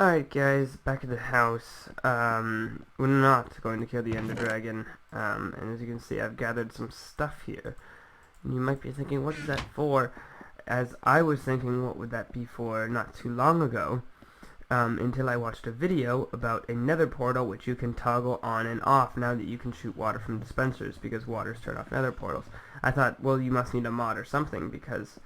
Alright guys, back at the house. We're not going to kill the Ender Dragon. And as you can see, I've gathered some stuff here. And you might be thinking, what is that for? As I was thinking, what would that be for not too long ago, until I watched a video about a nether portal which you can toggle on and off now that you can shoot water from dispensers, because waters turn off nether portals. I thought, well, you must need a mod or something, because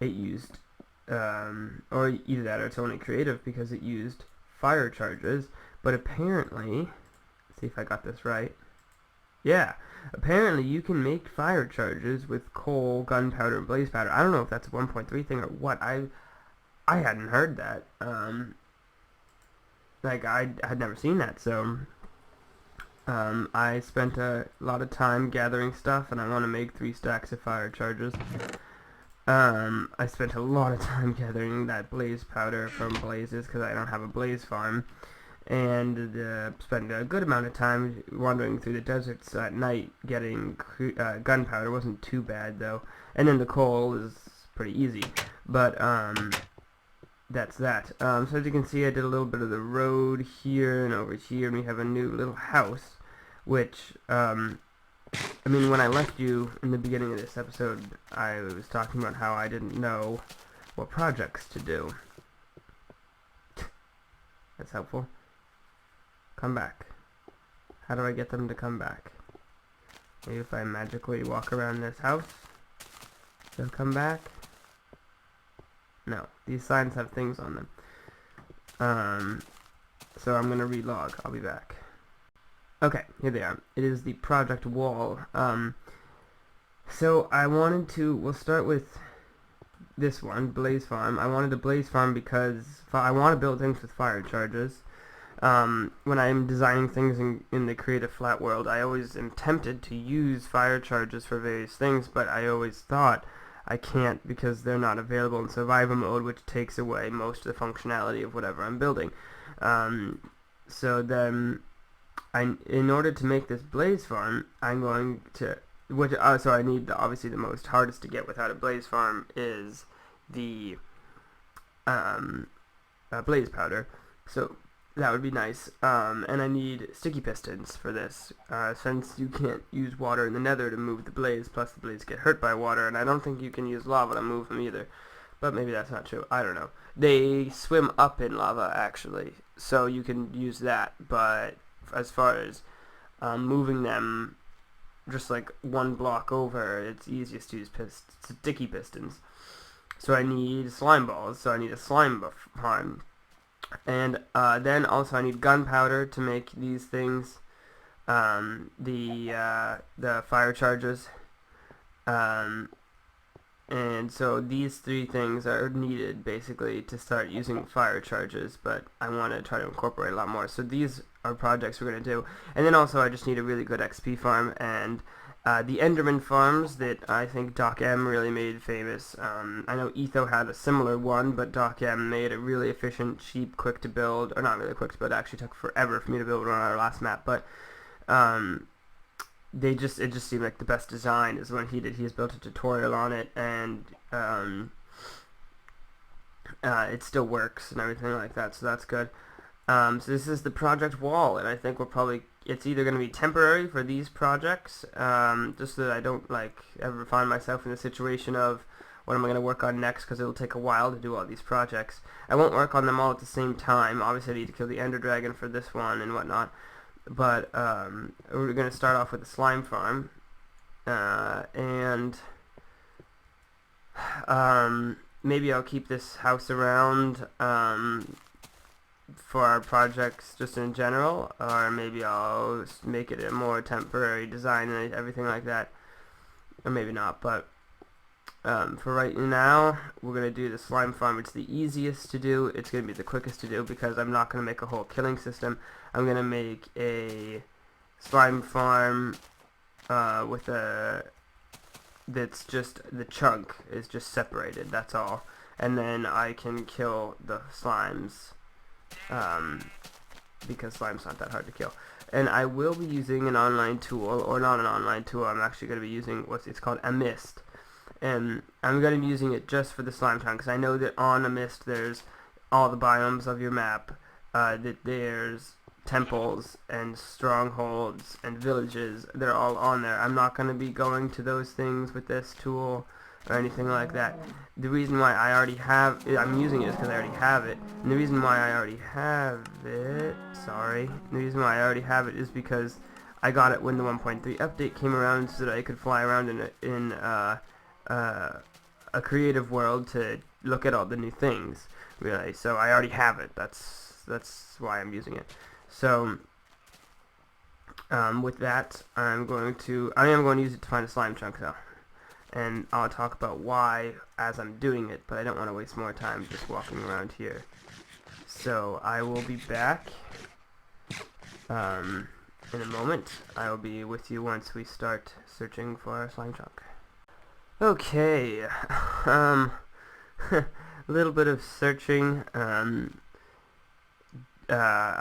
it used or either that or it's only creative because it used fire charges, but apparently, let's see if I got this right. Yeah, apparently you can make fire charges with coal, gunpowder, and blaze powder. I don't know if that's a 1.3 thing or what. I hadn't heard that. Like I had never seen that, so I spent a lot of time gathering stuff, and I want to make 3 stacks of fire charges. I spent a lot of time gathering that blaze powder from blazes because I don't have a blaze farm, and spent a good amount of time wandering through the deserts at night getting gunpowder. Wasn't too bad though, and then the coal is pretty easy. But that's that. So as you can see, I did a little bit of the road here and over here, and we have a new little house, which I mean, when I left you in the beginning of this episode, I was talking about how I didn't know what projects to do. That's helpful. Come back. How do I get them to come back? Maybe if I magically walk around this house, they'll come back? No, these signs have things on them. So I'm gonna relog. I'll be back. Okay, here they are. It is the project wall. So I wanted to, we'll start with this one, Blaze Farm. I wanted a Blaze Farm because I want to build things with fire charges. When I'm designing things in the creative flat world, I always am tempted to use fire charges for various things, but I always thought I can't because they're not available in survival mode, which takes away most of the functionality of whatever I'm building. So then in order to make this blaze farm, I'm going to, so I need obviously the most hardest to get without a blaze farm is the blaze powder. So that would be nice. And I need sticky pistons for this, since you can't use water in the nether to move the blaze, plus the blaze get hurt by water, and I don't think you can use lava to move them either. But maybe that's not true. I don't know. They swim up in lava, actually, so you can use that, but as far as moving them just like one block over, it's easiest to use sticky pistons. So I need slime balls, so I need a slime farm. And then also I need gunpowder to make these things, the fire charges. And so these 3 things are needed basically to start using fire charges, but I want to try to incorporate a lot more. So these are projects we're going to do. And then also I just need a really good XP farm, and the Enderman farms that I think Doc M really made famous. I know Etho had a similar one, but Doc M made a really efficient, cheap, quick to build, or not really quick to build, it actually took forever for me to build one on our last map, but it just seemed like the best design is when he did. He's built a tutorial on it, and it still works and everything like that, so that's good. So this is the project wall, and I think it's either going to be temporary for these projects, just so that I don't ever find myself in the situation of what am I going to work on next, because it'll take a while to do all these projects. I won't work on them all at the same time. Obviously I need to kill the Ender Dragon for this one and whatnot. But we're going to start off with the slime farm, and maybe I'll keep this house around for our projects just in general, or maybe I'll make it a more temporary design and everything like that, or maybe not. But for right now, we're going to do the slime farm. It's the easiest to do. It's going to be the quickest to do because I'm not going to make a whole killing system. I'm going to make a slime farm that's just, the chunk is just separated, that's all. And then I can kill the slimes, because slime's not that hard to kill. And I will be using an online tool, or not an online tool, I'm actually going to be using it's called a mist. And I'm going to be using it just for the slime town, because I know that on a mist there's all the biomes of your map, that there's temples and strongholds and villages. They're all on there. I'm not going to be going to those things with this tool or anything like that. The reason why I already have it, I'm using it is because I already have it. And the reason why I already have it, the reason why I already have it is because I got it when the 1.3 update came around, so that I could fly around in a creative world to look at all the new things. Really, so I already have it. That's why I'm using it. So with that, I am going to use it to find a slime chunk though, and I'll talk about why as I'm doing it. But I don't want to waste more time just walking around here. So I will be back in a moment. I will be with you once we start searching for a slime chunk. Okay, a little bit of searching, a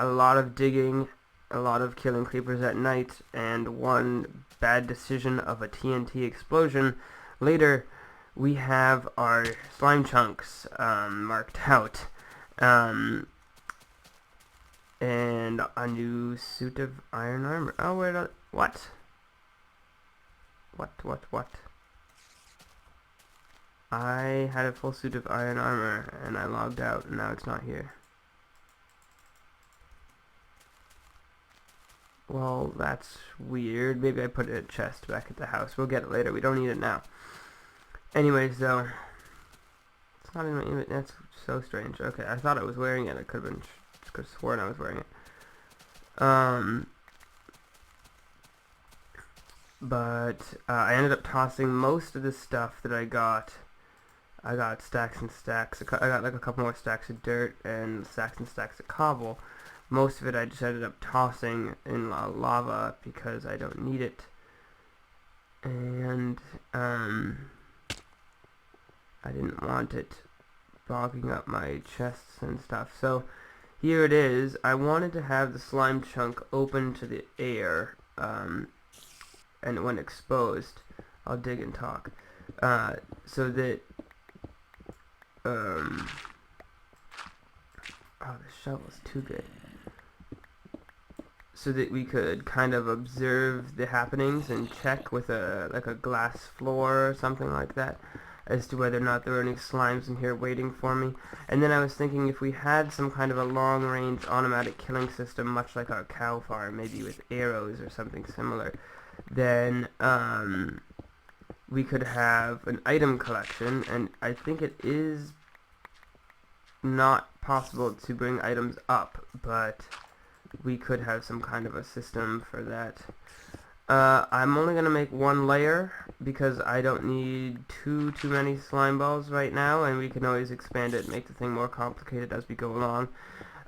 lot of digging, a lot of killing creepers at night, and one bad decision of a TNT explosion. Later, we have our slime chunks marked out, and a new suit of iron armor. Oh, wait, what? What? I had a full suit of iron armor, and I logged out, and now it's not here. Well, that's weird. Maybe I put a chest back at the house. We'll get it later. We don't need it now. Anyways, though, it's not in my image. That's so strange. Okay, I thought I was wearing it. I could have sworn I was wearing it. But I ended up tossing most of the stuff that I got. I got stacks and stacks. I got like a couple more stacks of dirt and stacks and stacks of cobble. Most of it I just ended up tossing in lava because I don't need it. And I didn't want it bogging up my chests and stuff. So here it is. I wanted to have the slime chunk open to the air, and when exposed, I'll dig and talk, so that oh, the shovel's too good. So that we could kind of observe the happenings and check with like a glass floor or something like that as to whether or not there were any slimes in here waiting for me. And then I was thinking if we had some kind of a long-range automatic killing system, much like our cow farm, maybe with arrows or something similar, then we could have an item collection. And I think it is not possible to bring items up, but we could have some kind of a system for that. I'm only going to make one layer because I don't need too many slime balls right now, and we can always expand it and make the thing more complicated as we go along.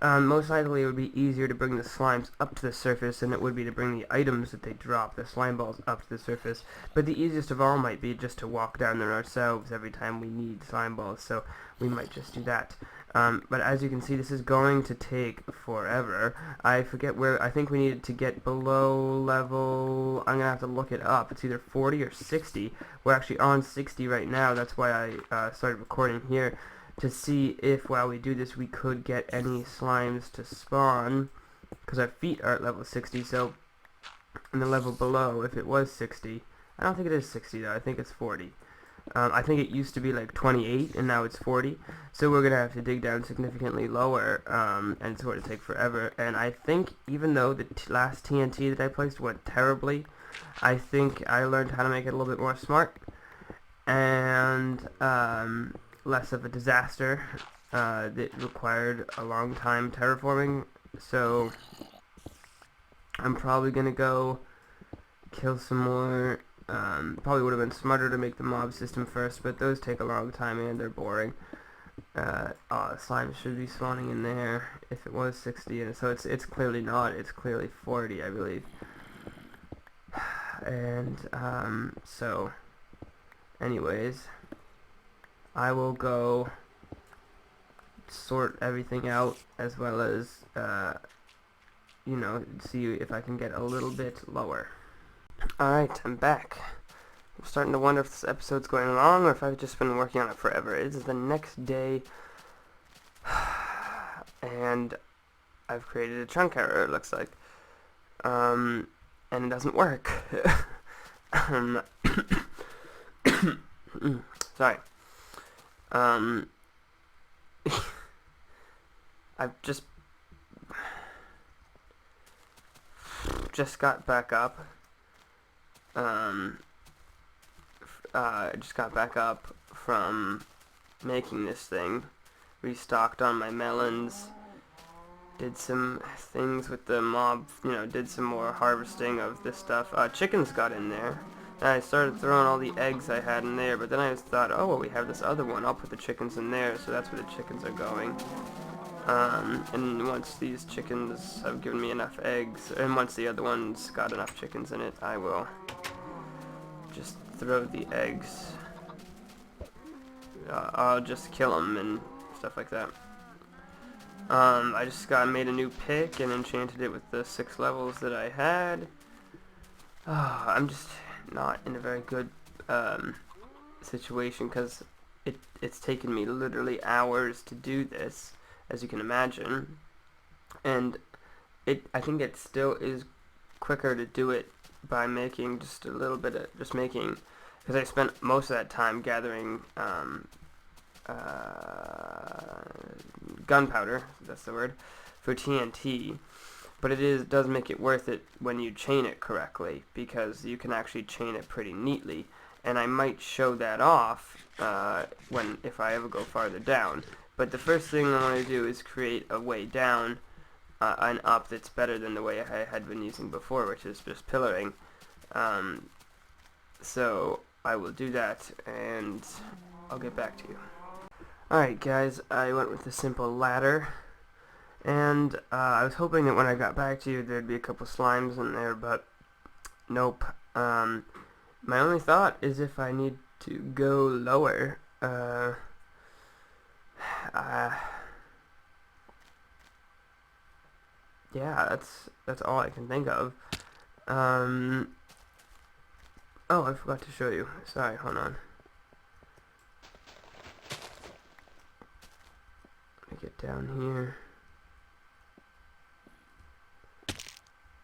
Most likely it would be easier to bring the slimes up to the surface than it would be to bring the items that they drop, the slime balls, up to the surface. But the easiest of all might be just to walk down there ourselves every time we need slime balls, so we might just do that. But as you can see, this is going to take forever. I forget where. I think we needed to get below level. I'm going to have to look it up. It's either 40 or 60. We're actually on 60 right now. That's why I started recording here, to see if while we do this we could get any slimes to spawn, because our feet are at level 60. So in the level below, if it was 60, I don't think it is 60 though, I think it's 40. I think it used to be like 28 and now it's 40, so we're gonna have to dig down significantly lower, and it's going to take forever. And I think even though the last TNT that I placed went terribly, I think I learned how to make it a little bit more smart and less of a disaster that required a long time terraforming. So I'm probably gonna go kill some more. Probably would have been smarter to make the mob system first, but those take a long time and they're boring. Slime should be spawning in there if it was 60, and so it's clearly not. It's clearly 40, I believe. And so anyways, I will go sort everything out, as well as you know, see if I can get a little bit lower. Alright, I'm back. I'm starting to wonder if this episode's going long or if I've just been working on it forever. It is the next day. and I've created a chunk error, it looks like. And it doesn't work. um, sorry. I've just got back up. I just got back up from making this thing. Restocked on my melons. Did some things with the mob, did some more harvesting of this stuff. Chickens got in there. And I started throwing all the eggs I had in there, but then I just thought, oh, well, we have this other one. I'll put the chickens in there, so that's where the chickens are going. And once these chickens have given me enough eggs, and once the other ones got enough chickens in it, I will just throw the eggs. I'll just kill them and stuff like that. I just made a new pick and enchanted it with the 6 levels that I had. I'm just not in a very good situation because it's taken me literally hours to do this, as you can imagine, and I think it still is quicker to do it by making just a little bit of because I spent most of that time gathering gunpowder, that's the word, for TNT, but it does make it worth it when you chain it correctly, because you can actually chain it pretty neatly, and I might show that off if I ever go farther down. But the first thing I want to do is create a way down and up that's better than the way I had been using before, which is just pillaring. So I will do that, and I'll get back to you. Alright guys, I went with the simple ladder, and I was hoping that when I got back to you there'd be a couple slimes in there, but nope. My only thought is if I need to go lower, yeah, that's all I can think of. Oh, I forgot to show you. Sorry, hold on. Let me get down here.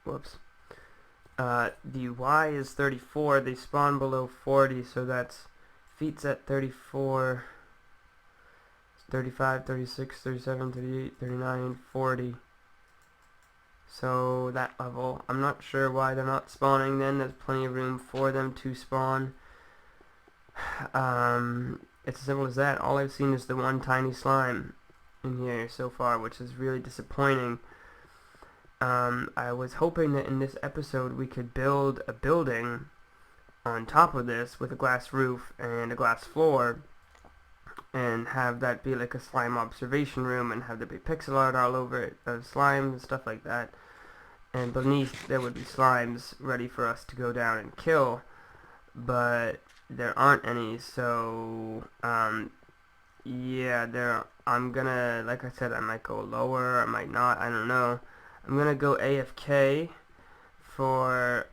Whoops. The Y is 34. They spawn below 40, so that's feet's at 34. 35, 36, 37, 38, 39, 40. So that level, I'm not sure why they're not spawning then. There's plenty of room for them to spawn. It's as simple as that. All I've seen is the one tiny slime in here so far, which is really disappointing. I was hoping that in this episode we could build a building on top of this with a glass roof and a glass floor, and have that be like a slime observation room, and have there be pixel art all over it of slime and stuff like that, and beneath there would be slimes ready for us to go down and kill, but there aren't any. So yeah, I'm gonna, like I said, I might go lower, I might not, I don't know. I'm gonna go AFK for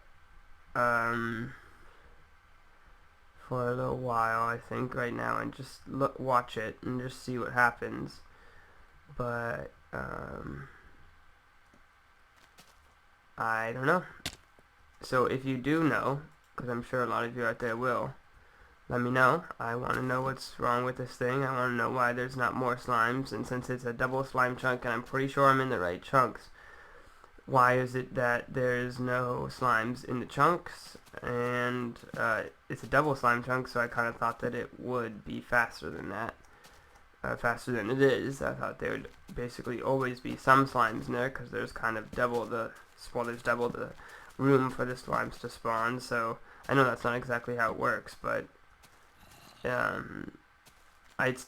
a little while, I think, right now, and just watch it and just see what happens. But I don't know. So if you do know, because I'm sure a lot of you out there will, let me know. I want to know what's wrong with this thing. I want to know why there's not more slimes, and since it's a double slime chunk, and I'm pretty sure I'm in the right chunks, why is it that there's no slimes in the chunks? And it's a double slime chunk, so I kind of thought that it would be faster than that. Faster than it is. I thought there would basically always be some slimes in there, because there's kind of double the room for the slimes to spawn. So I know that's not exactly how it works, but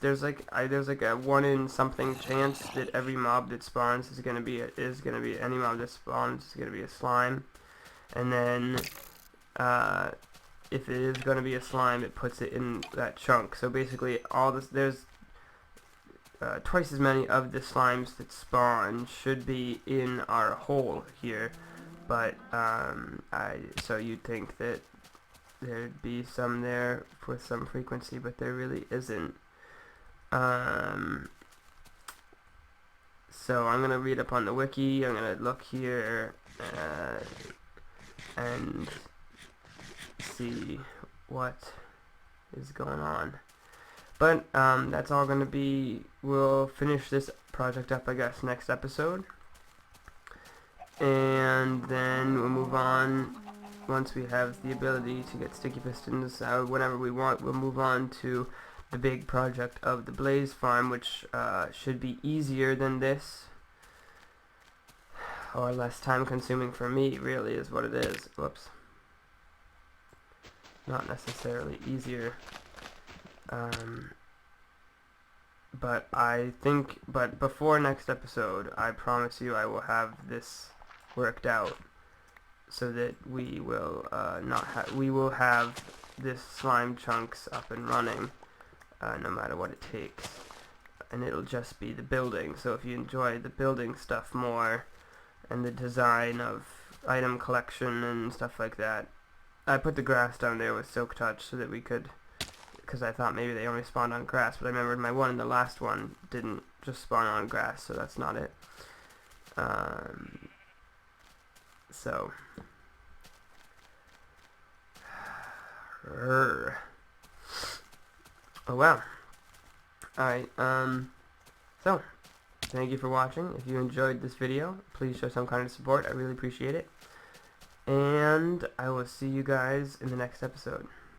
there's like a 1 in something chance that every mob that spawns is gonna be any mob that spawns is gonna be a slime, and then if it is gonna be a slime, it puts it in that chunk. So basically, there's twice as many of the slimes that spawn should be in our hole here, but so you'd think that there'd be some there with some frequency, but there really isn't. So I'm gonna read up on the wiki. I'm gonna look here and see what is going on. But that's all gonna be. We'll finish this project up, I guess, next episode, and then we'll move on. Once we have the ability to get sticky pistons whenever we want, we'll move on to the big project of the Blaze Farm, which should be easier than this, or less time consuming for me, really, is what it is. Whoops. Not necessarily easier. But I think, but before next episode, I promise you I will have this worked out, so that we will we will have this slime chunks up and running, no matter what it takes, and it'll just be the building. So if you enjoy the building stuff more, and the design of item collection and stuff like that, I put the grass down there with Silk Touch so that we could, because I thought maybe they only spawned on grass, but I remembered my one in the last one didn't just spawn on grass, so that's not it. So oh wow. Alright, so thank you for watching. If you enjoyed this video, please show some kind of support. I really appreciate it. And I will see you guys in the next episode.